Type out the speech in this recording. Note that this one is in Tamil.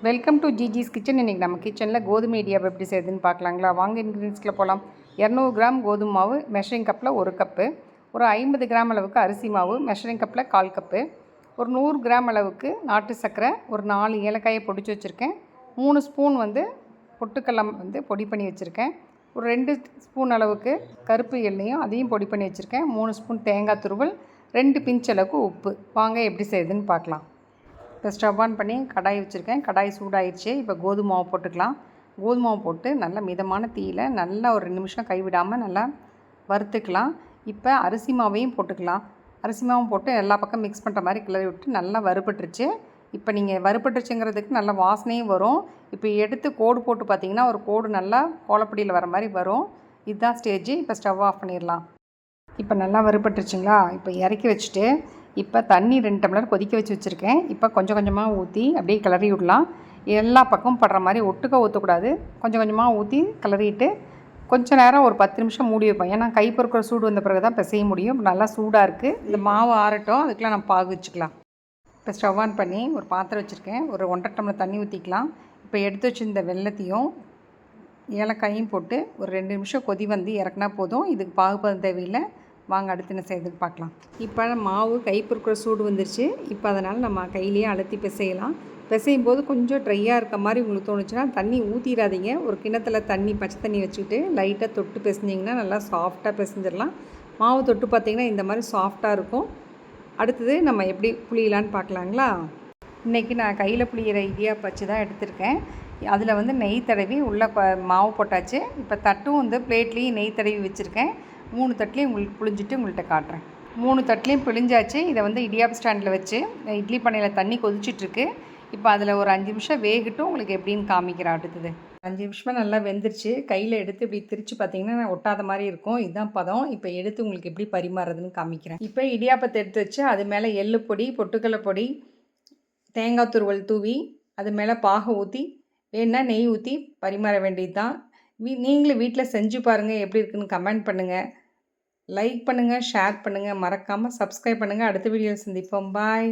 Welcome to ஜிஜிஸ் kitchen. இன்றைக்கி நம்ம கிச்சனில் கோதுமை இடியாப்பம் எப்படி செய்யுதுன்னு பார்க்கலாங்களா? வாங்க இன்க்ரீடியன்ஸ்கில் போகலாம். 200 கிராம் கோதுமை மாவு மெஷரிங் கப்பில் 1 கப்பு, ஒரு 50 கிராம் அளவுக்கு அரிசி மாவு மெஷரிங் கப்பில் 1/4 கப்பு, ஒரு 100 கிராம் அளவுக்கு நாட்டு சர்க்கரை, ஒரு 4 ஏலக்காயை பொடிச்சு வச்சுருக்கேன், 3 ஸ்பூன் பொட்டுக்கல்லம் பொடி பண்ணி வச்சுருக்கேன், ஒரு 2 ஸ்பூன் அளவுக்கு கருப்பு எண்ணெயும் அதையும் பொடி பண்ணி வச்சுருக்கேன், 3 ஸ்பூன் தேங்காய் துருவல், 2 பிஞ்ச் அளவுக்கு உப்பு. வாங்க எப்படி செய்யுதுன்னு பார்க்கலாம். இப்போ ஸ்டவ் ஆன் பண்ணி கடாய் வச்சுருக்கேன். கடாய் சூடாயிடுச்சு. இப்போ கோதுமை மாவு போட்டுக்கலாம். கோதுமை மாவு போட்டு நல்லா மிதமான தீயில் நல்லா ஒரு 2 நிமிஷம் கைவிடாமல் நல்லா வறுத்துக்கலாம். இப்போ அரிசி மாவையும் போட்டுக்கலாம். அரிசி மாவும் போட்டு எல்லா பக்கம் மிக்ஸ் பண்ணுற மாதிரி கிளறி விட்டு நல்லா வறுபட்டுருச்சு. இப்போ நீங்கள் வறுபட்டுருச்சுங்கிறதுக்கு நல்லா வாசனையும் வரும். இப்போ எடுத்து கோடு போட்டு பார்த்தீங்கன்னா ஒரு கோடு நல்லா கோலப்பொடியில் வர மாதிரி வரும். இதுதான் ஸ்டேஜ். இப்போ ஸ்டவ் ஆஃப் பண்ணிடலாம். இப்போ நல்லா வறுபட்டுருச்சுங்களா? இப்போ இறக்கி வச்சுட்டு இப்போ தண்ணி 2 டம்ளர் கொதிக்க வச்சுருக்கேன். இப்போ கொஞ்சம் கொஞ்சமாக ஊற்றி அப்படியே கிளறி விடலாம். எல்லா பக்கமும் படுற மாதிரி ஒட்டுக்க ஊற்றக்கூடாது. கொஞ்சம் கொஞ்சமாக ஊற்றி கிளறிட்டு கொஞ்சம் நேரம் ஒரு 10 நிமிஷம் மூடி வைப்பேன். ஏன்னா கை பொறுக்கிற சூடு வந்த பிறகு தான் பிசைய முடியும். நல்லா சூடாக இருக்குது. இந்த மாவு ஆறட்டும். அதுக்கெலாம் நம்ம பாகு வச்சுக்கலாம். இப்போ ஸ்டவ் ஆன் பண்ணி ஒரு பாத்திரம் வச்சுருக்கேன். ஒரு 1.5 டம்ளர் தண்ணி ஊற்றிக்கலாம். இப்போ எடுத்து வச்சுருந்த வெல்லத்தையும் ஏலக்காயும் போட்டு ஒரு 2 நிமிஷம் கொதி வந்து இறக்குனா போதும். இதுக்கு பாகுபதம் தேவையில்லை. வாங்க அடுத்து என்ன செய்யுதுன்னு பார்க்கலாம். இப்போ மாவு கை பொறுக்கிற சூடு வந்துருச்சு. இப்போ அதனால் நம்ம கையிலேயே அழுத்தி பிசையலாம். பிசையும் போது கொஞ்சம் ட்ரையாக இருக்க மாதிரி உங்களுக்கு தோணுச்சுன்னா தண்ணி ஊற்றிடாதீங்க. ஒரு கிணத்துல பச்சை தண்ணி வச்சுக்கிட்டு லைட்டாக தொட்டு பிசைஞ்சிங்கன்னா நல்லா சாஃப்டாக பிசைஞ்சிடலாம். மாவு தொட்டு பார்த்திங்கன்னா இந்த மாதிரி சாஃப்டாக இருக்கும். அடுத்தது நம்ம எப்படி புளியலான்னு பார்க்கலாங்களா? இன்றைக்கி நான் கையில் புளியிற இடியாப்பம் வச்சு தான் எடுத்திருக்கேன். அதில் நெய் தடவி உள்ளே மாவு போட்டாச்சு. இப்போ தட்டும் பிளேட்லேயும் நெய் தடவி வச்சுருக்கேன். 3 தட்டுலையும் உங்களுக்கு புழிஞ்சிட்டு உங்கள்கிட்ட காட்டுறேன். 3 தட்டுலையும் பிழிஞ்சாச்சு. இதை இடியாப்பம் ஸ்டாண்டில் வச்சு இட்லி பானையில் தண்ணி கொதிச்சிட்ருக்கு. இப்போ அதில் ஒரு 5 நிமிஷம் வேகட்டும். உங்களுக்கு எப்படின்னு காமிக்கிறேன். அடுத்தது 5 நிமிஷமாக நல்லா வெந்துருச்சு. கையில் எடுத்து இப்படி திரிச்சு பார்த்தீங்கன்னா ஒட்டாத மாதிரி இருக்கும். இதுதான் பதம். இப்போ எடுத்து உங்களுக்கு எப்படி பரிமாறுறதுன்னு காமிக்கிறேன். இப்போ இடியாப்பத்தை எடுத்து வச்சு அது மேலே எள்ளு பொடி, பொட்டுக்கடலை பொடி, தேங்காய் துருவல் தூவி அது மேலே பாகு ஊற்றி வேணுன்னா நெய் ஊற்றி பரிமாற வேண்டியது தான். நீங்களும் வீட்டில் செஞ்சு பாருங்கள். எப்படி இருக்குன்னு கமெண்ட் பண்ணுங்கள். லைக் பண்ணுங்கள், ஷேர் பண்ணுங்கள், மறக்காமல் சப்ஸ்கிரைப் பண்ணுங்கள். அடுத்த வீடியோவில் சந்திப்போம். பாய்.